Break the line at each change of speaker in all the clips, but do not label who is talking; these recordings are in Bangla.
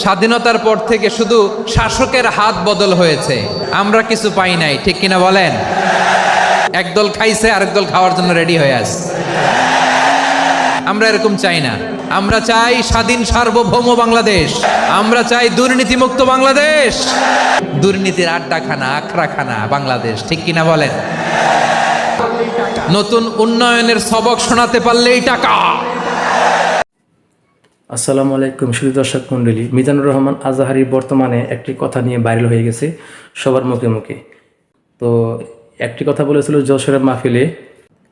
স্বাধীনতার পর থেকে শুধু শাসকের হাত বদল হয়েছে, আমরা কিছু পাই নাই, ঠিক কিনা বলেন? একদল খাইছে, আরেক দল খাওয়ার জন্য রেডি হয়ে আছে। আমরা এরকম চাই না। আমরা চাই স্বাধীন সার্বভৌম বাংলাদেশ। আমরা চাই দুর্নীতিমুক্ত বাংলাদেশ, দুর্নীতির আড্ডাখানা আখড়াখানা বাংলাদেশ, ঠিক কিনা বলেন? নতুন উন্নয়নের সবক শোনাতে পারলেই টাকা।
আসসালামু আলাইকুম সুধী দর্শক মণ্ডলী, মিজানুর রহমান আজহারীর বর্তমানে একটি কথা নিয়ে ভাইরাল হয়ে গেছে সবার মুখে মুখে। তো একটি কথা বলেছিল যশোরের মাহফিলে,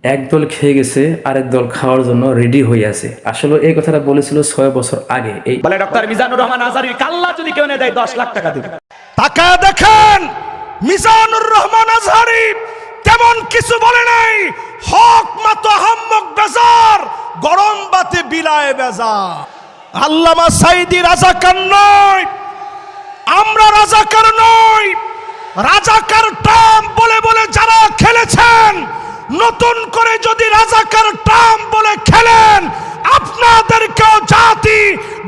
একদল খেয়ে গেছে আরেক দল খাওয়ার জন্য রেডি হয়ে আছে। আসলে এই কথাটা বলেছিল 6 বছর আগে। এই
বলে ডক্টর মিজানুর রহমান আজহারীর কাল্লা যদি কেউ দেয় 10 লাখ টাকা দিবে। তাকায় দেখেন মিজানুর রহমান আজহারী তেমন কিছু বলে নাই, হক মত আহম্মক বেজার, গরম বাতে বিলায় বেজার। আল্লামা সাইদি রাজাকার নয়, আমরা রাজাকার নই। রাজাকার টার্ম বলে বলে যারা খেলেছেন, নতুন করে যদি রাজাকার টার্ম বলে খেলেন, আপনাদেরকেও জাতি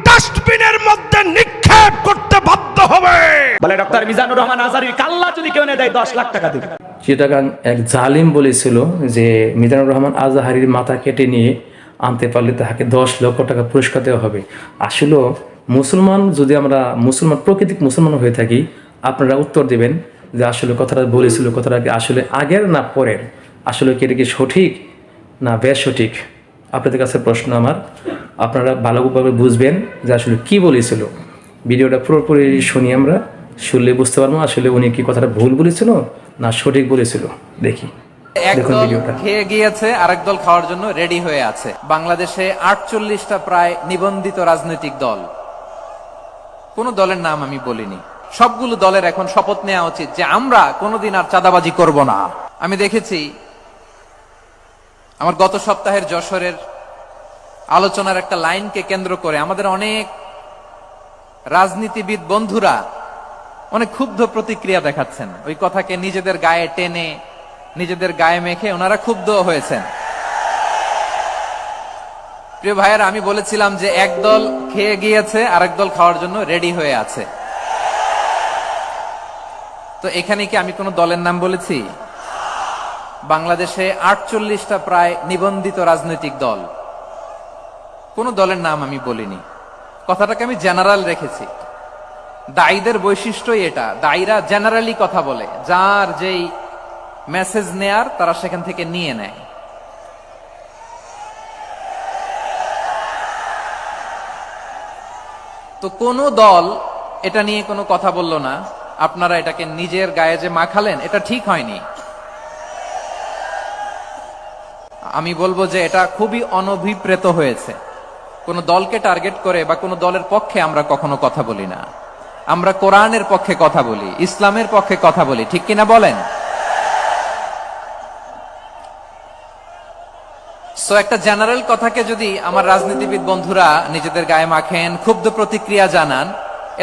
ডাস্টবিনের মধ্যে নিক্ষেপ করতে বাধ্য হবে। বলে ডক্টর মিজানুর রহমান আজহারীর কাল্লা যদি কেউ দেয় 10 লাখ টাকা দিবে।
চিটাগাং এক জালিম বলেছিল যে মিজানুর রহমান আজহারীর মাথা কেটে নিয়ে আনতে পারলে তাকে 10 লক্ষ টাকা পুরস্কার দেওয়া হবে। আসলে মুসলমান, যদি আমরা মুসলমান প্রকৃতিক মুসলমান হয়ে থাকি, আপনারা উত্তর দেবেন যে আসলে কথাটা বলেছিল, কথাটা কি আসলে আগের না পরের, আসলে কি এটা কি সঠিক না বেসঠিক? আপনাদের কাছে প্রশ্ন আমার, আপনারা ভালোভাবে বুঝবেন যে আসলে কি বলেছিল। ভিডিওটা পুরোপুরি শুনি, আমরা শুনলে বুঝতে পারবো আসলে উনি কি কথাটা ভুল বলেছিল না সঠিক বলেছিল। দেখি, দেখুন ভিডিওটা।
খেয়ে গিয়েছে, আরেক দল খাওয়ার জন্য রেডি হয়ে আছে। বাংলাদেশে 48টা প্রায় নিবন্ধিত রাজনৈতিক দল, কোন দলের নাম আমি বলিনি। সবগুলো দলের এখন শপথ নেওয়া উচিত যে আমরা কোনোদিন আর চাঁদাবাজি করব না। আমি দেখেছি আমার গত সপ্তাহের যশোরের আলোচনার একটা লাইনকে কেন্দ্র করে আমাদের অনেক রাজনীতিবিদ বন্ধুরা অনেক ক্ষুব্ধ প্রতিক্রিয়া দেখাচ্ছেন। ওই কথাকে নিজেদের গায়ে টেনে, নিজেদের গায়ে মেখে ওনারা ক্ষুব্ধ হয়েছেন। প্রিয় ভাইয়েরা, আমি বলেছিলাম যে একদল খেয়ে গিয়েছে, আরেক দল খাওয়ার জন্য রেডি হয়ে আছে। তো এখানে কি আমি কোন দলের নাম বলেছি? বাংলাদেশে 48টা প্রায় নিবন্ধিত রাজনৈতিক দল, কোন দলের নাম আমি বলিনি। কথাটাকে আমি জেনারেল রেখেছি। দায়ীদের বৈশিষ্ট্যই এটা, দায়ীরা জেনারেলি কথা বলে, যার যেই মেসেজ নেয়ার তারা সেখান থেকে নিয়ে নেয়। তো কোন দল এটা নিয়ে কোনো কথা বলল না। আপনারা এটাকে নিজের গায়ে যে মাখালেন, এটা ঠিক হয়নি। আমি বলবো যে এটা খুবই অনভিপ্রেত হয়েছে। কোন দলকে টার্গেট করে বা কোন দলের পক্ষে আমরা কখনো কথা বলি না। আমরা কোরআনের পক্ষে কথা বলি, ইসলামের পক্ষে কথা বলি, ঠিক কিনা বলেন? সো একটা জেনারেল কথাকে যদি আমার রাজনীতিবিদ বন্ধুরা নিজেদের গায়ে মাখেন, ক্ষুব্ধ প্রতিক্রিয়া জানান,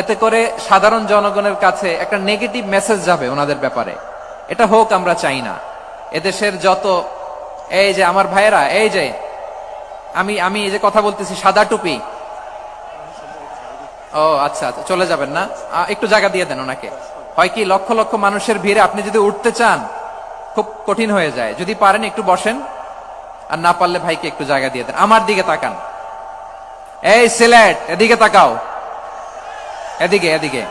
এতে করে সাধারণ জনগণের কাছে একটা নেগেটিভ মেসেজ যাবে ওনাদের ব্যাপারে। এটা হোক আমরা চাই না। এদেশের যত এই যে আমার ভাইয়েরা, এই যে আমি এই যে কথা বলতেছি, সাদা টুপি, ও আচ্ছা আচ্ছা, চলে যাবেন না? একটু জায়গা দিয়ে দেন ওনাকে। হয় কি, লক্ষ লক্ষ মানুষের ভিড়ে আপনি যদি উঠতে চান খুব কঠিন হয়ে যায়। যদি পারেন একটু বসেন, আর না পারলে ভাইকে একটু জায়গা দিয়ে দেন। আমার দিকে তাকান, এই সিলেট, এদিকে তাকাও, এদিকে এদিকে,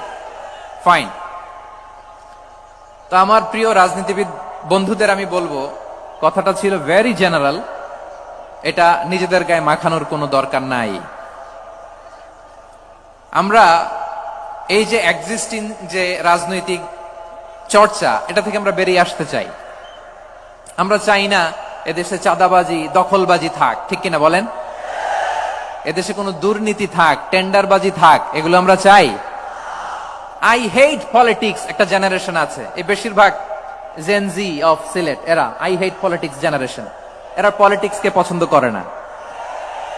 ফাইন। তো আমার প্রিয় রাজনীতিবিদ বন্ধুদের আমি বলবো, কথাটা ছিল ভেরি জেনারেল, এটা নিজেদের গায়ে মাখানোর কোনো দরকার নাই। আমরা এই যে এক্সিস্টিং যে রাজনৈতিক চর্চা, এটা থেকে আমরা বেরিয়ে আসতে চাই। আমরা চাই না এদেশে চাঁদাবাজি, দখলবাজি থাক, ঠিক কিনা বলেন? এদেশে কোনো দুর্নীতি থাক, টেন্ডারবাজি থাক, এগুলো আমরা চাই। আই হেট পলিটিক্স একটা জেনারেশন আছে, এই বেশিরভাগ জেনজি অফ সিলেট, এরা আই হেট পলিটিক্স জেনারেশন। এরা পলিটিক্সকে পছন্দ করে না।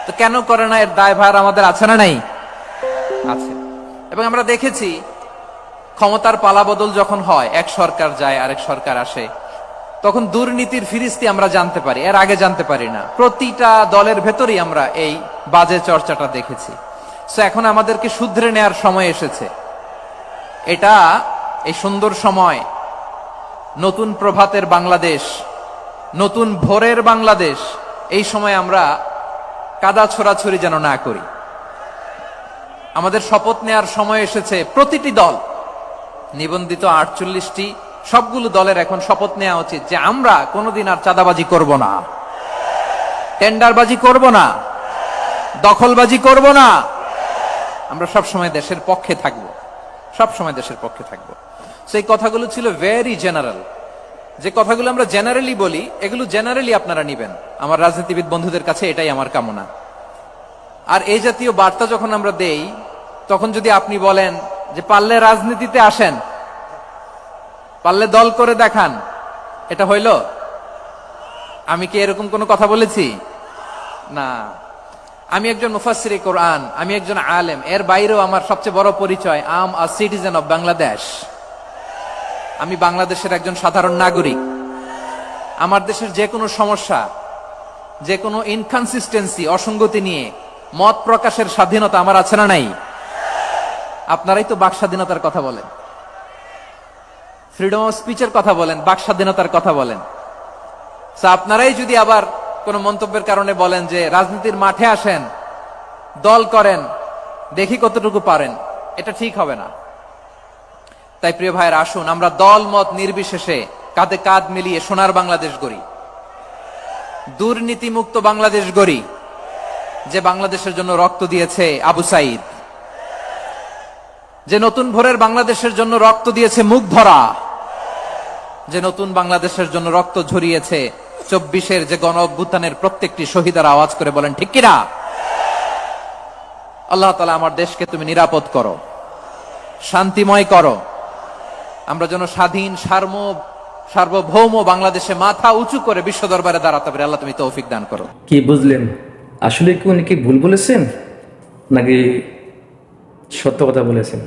তো কেন করে না, এর দায়ভার আমাদের আছে না নাই? আছে। এবং আমরা দেখেছি ক্ষমতার পালাবদল যখন হয়, এক সরকার যায় আরেক সরকার আসে, তখন দুর্নীতির ফিরিস্তি আমরা জানতে পারি, এর আগে জানতে পারি না। প্রতিটা দলের ভেতরেই আমরা এই বাজে চর্চাটা দেখেছি। সো এখন আমাদেরকে শুধরে নেয়ার সময় এসেছে। এটা এই সুন্দর সময়, নতুন প্রভাতের বাংলাদেশ, নতুন ভোরের বাংলাদেশ। এই সময় আমরা কাদা ছোড়াছুড়ি যেন না করি। আমাদের শপথ নেয়ার সময় এসেছে। প্রতিটি দল, নিবন্ধিত 48টি, সবগুলো দলের এখন শপথ নেওয়া উচিত যে আমরা কোনোদিন আর চাঁদাবাজি করব না, টেন্ডারবাজি করব না, দখলবাজি করব না। আমরা সবসময় দেশের পক্ষে থাকব, সবসময় দেশের পক্ষে থাকব। সেই কথাগুলো ছিল ভেরি জেনারেল। যে কথাগুলো আমরা জেনারেলি বলি, এগুলো জেনারেলি আপনারা নিবেন। আমার রাজনীতিবিদ বন্ধুদের কাছে এটাই আমার কামনা। আর এই জাতীয় বার্তা যখন আমরা দেই, তখন যদি আপনি বলেন যে পারলে রাজনীতিতে আসেন, পারলে দল করে দেখান, এটা হইল? আমি কি এরকম কোনো কথা বলেছি? না। আমি একজন মুফাসসিরে কোরআন, আমি একজন আলেম। এর বাইরেও আমার সবচেয়ে বড় পরিচয়, I am a citizen of Bangladesh. আমি বাংলাদেশের একজন সাধারণ নাগরিক। আমার দেশের যে কোনো সমস্যা, যে কোনো ইনকনসিস্টেন্সি, অসঙ্গতি নিয়ে মত প্রকাশের স্বাধীনতা আমার আছে না নাই? আপনারাই তো বাক স্বাধীনতার কথা বলেন, ফ্রিডম অফ স্পিচের কথা বলেন, বাক স্বাধীনতার কথা বলেন। আপনারাই যদি আবার কোন মন্তব্যের কারণে বলেন যে রাজনীতির মাঠে আসেন, দল করেন, দেখি কতটুকু পারেন, এটা ঠিক হবে না। তাই প্রিয় ভাইয়ের, আসুন আমরা দল মত নির্বিশেষে কাঁধে কাঁধ মিলিয়ে সোনার বাংলাদেশ গড়ি, দুর্নীতিমুক্ত বাংলাদেশ গড়ি। যে বাংলাদেশের জন্য রক্ত দিয়েছে আবু সাইদ, যে নতুন ভোরের বাংলাদেশের জন্য রক্ত দিয়েছে মুগ্ধরা, যে নতুন বাংলাদেশের জন্য রক্ত ঝরিয়েছে 24-এর যে গণ অভ্যুত্থানের প্রত্যেকটি শহীদের আওয়াজ করে বলেন ঠিক কিনা? আল্লাহ তাআলা আমার দেশকে তুমি নিরাপদ করো, শান্তিময় করো। আমরা যেন স্বাধীন সার্বভৌম বাংলাদেশে মাথা উঁচু করে বিশ্ব দরবারে দাঁড়াতে পারি। আল্লাহ তুমি তৌফিক দান করো।
কি বুঝলেন? আসলে কি উনি কি ভুল বলেছেন নাকি সত্য কথা বলেছেন?